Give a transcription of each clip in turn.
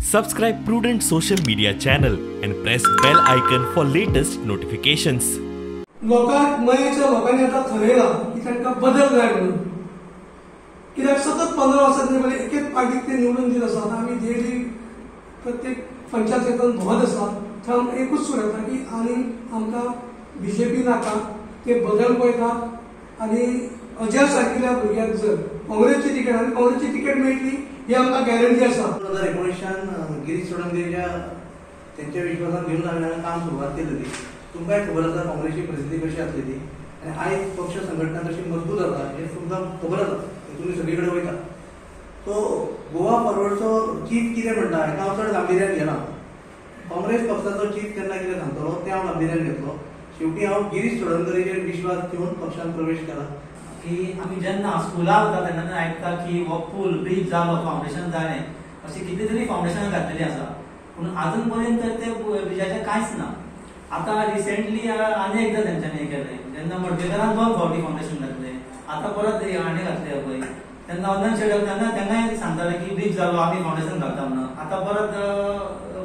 Subscribe Prudent social media channel and press bell icon for latest notifications. लोकांनी आता ठरवला की त्यांना बदल जाय म्हणून कित्याक सतत 15 वर्सांनी एक एक पार्टीक ते निवडून दित आसात. आमी डेली प्रत्येक पंचायतींत भोंवत आसात. थंय एकूच सूर येता की आनी आमकां बीजेपी नाका, ते बदल पळयतात आनी अजय सारकिल्या भुरग्याक जर काँग्रेसची तिकेट मेळटली ही आमकां गॅरंटी आसा. 2019 गिरीश चोडणकरीच्या त्यांच्या विश्वासात घेऊन आम्ही काम सुरुवात केली होती. तुमकांय खबर आसा काँग्रेसची परिस्थिती कशी आसलेली आणि आयज पक्ष संघटना कशी मजबूत जाता हे तुमकां खबर आसा. तुम्ही सगळीकडे वयता. सो गोवा फॉरवर्डचो चीफ कितें म्हणटा हेका हांव चड गांभिर्यान घेना. काँग्रेस पक्षाचो चीफ केन्ना कितें सांगतलो तें हांव गांभिर्यान घेतलो. शेवटी हांव गिरीश चोडणकरीचेर विश्वास घेवन पक्षांत प्रवेश केला. की आम्ही जेन्ना स्कुलाक वता तेन्ना आयकता की हो पूल ब्रिज जालो फावंडेशन जालें अशी कितें तरी फावंडेशन घातलेली आसा. पूण आजून पर्यंत ते ब्रिजाचें कांयच ना. आतां रिसेंटली आनी एकदां तेंच्यांनी हें केलें जेन्ना मडकयकरान 2 फावटी फावंडेशन घातलें. आतां परत आनी घातलें पळय तेन्ना ऑनलायन शेड्यूल तेन्नाय सांगताले की ब्रिज जालो आमी फावंडेशन घालता म्हणून. आतां परत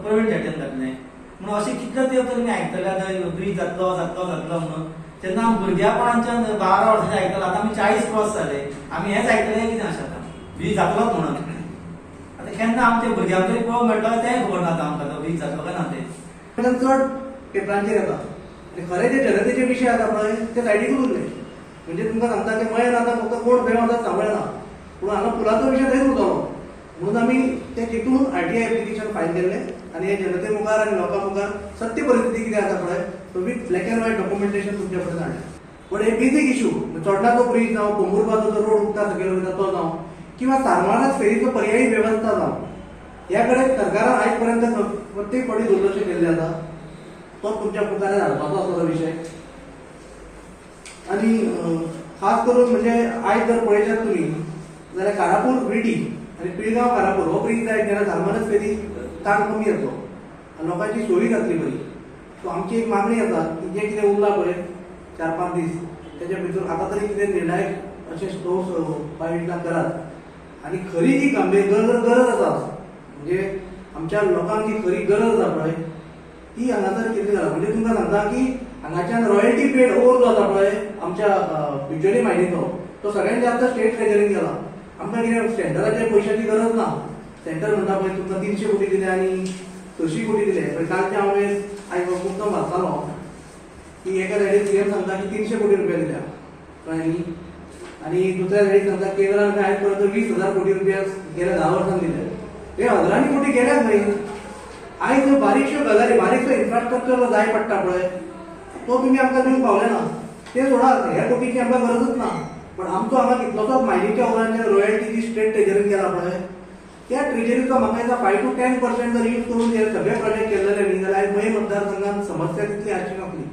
प्रवीण शेट्टीन घातलें म्हणून अशें कितले तेंप तुमी आयकतले ब्रिज जातलो म्हणून. तेन्ना भुरग्यापणाच्यान 12 वर्सांचे आयकतालो. आतां आमी 40 क्रॉस जाले. आमी हेंच आयकतले कितें अशें आतां ब्रिज जातलोच म्हणून. आतां केन्ना आमच्या भुरग्यांक तरी पळोवंक मेळटलो तेंय खबर ना आमकां तो ब्रिज जातलो काय ना तें. चड पेपरांचेर येता आनी खरे जे जनतेचे विशय आसा पळय ते सायडीकूच उरले. म्हणजे तुमकां सांगता की मयेन आतां फक्त कोण खंय वचत सांगळना. पूण हांगा पुलाचो विशय थंयच उरतलो म्हणून आमी ते चिंतून आरटीआय एप्लिकेशन फायल केल्लें आनी हे जनते मुखार आनी लोकां मुखार सत्य परिस्थिती कितें आसा पळय तो with black end white documentation तुमचे कडेन हाडलें. पण हे बेसीक इश्यू चोडणाचो ब्रिज जावं कोंबुरबाचो जो रोड उगता सकयल वयता तो जावं किंवा सारमानाच फेरीचो पर्यायी वेवस्था जावं ह्या कडेन सरकारान आयज पर्यंत प्रत्येक फावटी दुर्लक्ष केल्लें आसा. तो तुमच्या मुखार हाडपाचो आसा तो विशय. आनी खास करून म्हणजे आयज जर पळयशात तुमी जाल्यार कारापूर ब्रिटी आनी पिळगांव कारापूर हो ब्रिज जाय तेन्ना सारमानच फेरी ताण कमी येतलो आनी लोकांची सोयी जातली बरी. सो आमची एक मागणी आसा की जे कितें उरला पळय 4-5 दीस तेच्या भितर आतां तरी कितें निर्णायक अशें ठोस उपाययोजना करात आनी खरी जी गरज आसा म्हणजे आमच्या लोकांक जी खरी गरज आसा पळय ती हांगासर कितें जाला. म्हणजे तुमकां सांगता की हांगाच्यान रॉयल्टी पेड ओवर जो आसा पळय आमच्या बिचोली मायनीचो तो सगळ्यांत जास्त स्टेट ट्रेजरीन गेला. आमकां कितें सेंटराच्या पयशांची गरज ना. सेंटर म्हणटा पळय तुमकां 300 कोटी दिले आनी 600 कोटी दिले. पण कालच्या हांवें आयज मुक्तम वाचतालो की एका सायडीक सीएम सांगता की 300 कोटी रुपया दिल्या कळ्ळें न्ही. आनी दुसऱ्या सायडीक सांगता केंद्रान आयज पर्यंत 20,000 कोटी रुपया गेल्या 10 वर्सांत दिले. हे हजारांनी कोटी गेल्यात न्हय. आयज बारीकश्यो गजाली बारीकसो इन्फ्रास्ट्रक्चर जाय पडटा पळय तो तुमी आमकां दिवंक पावले ना. ते सोडात ह्या कोटीची आमकां गरजूच ना. पण आमचो हांगा कितलोसोच मायनीच्या ओवरांचेर रॉयल्टी जी स्टेट ट्रेजरीन गेला पळय त्या ट्रेजरीचो म्हाका दिसता 5 to 10% जर यूज करून हे सगळे प्रोजेक्ट केलेले न्ही जाल्यार मय मतदारसंघात समस्या तितली आसची नासली.